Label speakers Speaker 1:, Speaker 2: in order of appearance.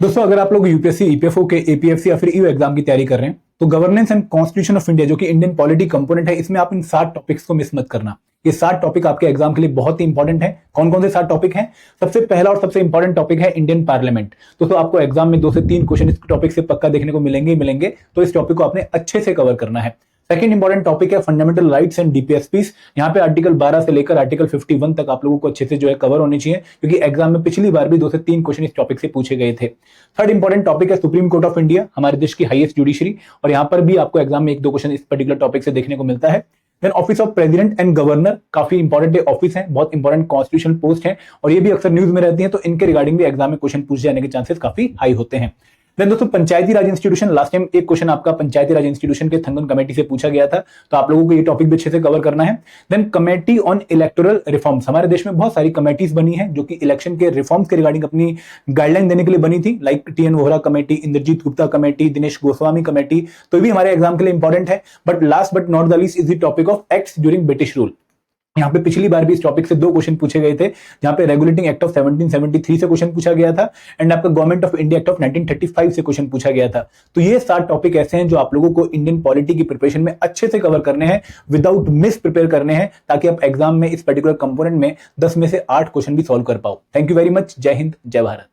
Speaker 1: दोस्तों अगर आप लोग यूपीएससी, ईपीएफओ के, एपीएफसी या फिर ईओ एग्जाम की तैयारी कर रहे हैं तो governance and constitution of India जो कि इंडियन पॉलिटी कंपोनेंट है, इसमें आप इन 7 टॉपिक्स को मिस मत करना। ये 7 टॉपिक आपके एग्जाम के लिए बहुत ही इंपॉर्टेंट है। कौन कौन से 7 टॉपिक हैं? सबसे पहला और सबसे इंपॉर्टेंट टॉपिक है इंडियन पार्लियामेंट। दोस्तों आपको एग्जाम में 2 से 3 क्वेश्चन इस टॉपिक से पक्का देखने को मिलेंगे ही मिलेंगे, तो इस टॉपिक को आपने अच्छे से कवर करना है। सेकंड इंपॉर्टेंट टॉपिक है फंडामेंटल राइट्स एंड डीपीएसपीस। यहाँ पे आर्टिकल 12 से लेकर आर्टिकल 51 तक आप लोगों को अच्छे से जो है कवर होने चाहिए, क्योंकि एग्जाम में पिछली बार भी 2 से 3 क्वेश्चन इस टॉपिक से पूछे गए थे। थर्ड इंपॉर्टेंट टॉपिक है सुप्रीम कोर्ट ऑफ इंडिया, हमारे देश की हाईएस्ट जुडिशरी, और यहाँ पर भी आपको एग्जाम में 1-2 क्वेश्चन इस पर्टिकुलर टॉपिक से देखने को मिलता है। Then office of president and governor, काफी इंपॉर्टेंट ऑफिस है, बहुत इंपॉर्टेंट कॉन्स्टिट्यूशनल पोस्ट है और ये भी अक्सर न्यूज में रहती है, तो इनके रिगार्डिंग भी एग्जाम में क्वेश्चन पूछ जाने के चांसेस काफी हाई होते हैं। देन दोस्तों पंचायती राज इंस्टीट्यूशन, लास्ट टाइम एक क्वेश्चन आपका पंचायती राज इंस्टीट्यूशन के थंगन कमेटी से पूछा गया था, तो आप लोगों को ये टॉपिक भी अच्छे से कवर करना है। Then committee on electoral reforms, हमारे देश में बहुत सारी कमेटीज बनी है जो कि इलेक्शन के रिफॉर्म्स के रिगार्डिंग अपनी गाइडलाइन देने के लिए बनी थी, like TN Vohra committee, Indrajit Gupta committee, Dinesh Goswami committee, तो ये भी हमारे एग्जाम के लिए इंपॉर्टेंट है। But last but not the least is the topic of acts during British rule. यहाँ पे पिछली बार भी इस टॉपिक से 2 क्वेश्चन पूछे गए थे, जहां पे रेगुलेटिंग एक्ट ऑफ 1773 से क्वेश्चन पूछा गया था एंड आपका government of India act of 1935 से क्वेश्चन पूछा गया था। तो ये 7 टॉपिक ऐसे हैं जो आप लोगों को इंडियन पॉलिटी की प्रिपरेशन में अच्छे से कवर करने हैं, विदाउट मिस प्रिपेयर करने हैं, ताकि आप एग्जाम में इस पर्टिकुलर कंपोनेंट में 10 में से 8 क्वेश्चन भी सॉल्व कर पाओ। Thank you very much. जय हिंद, जय भारत।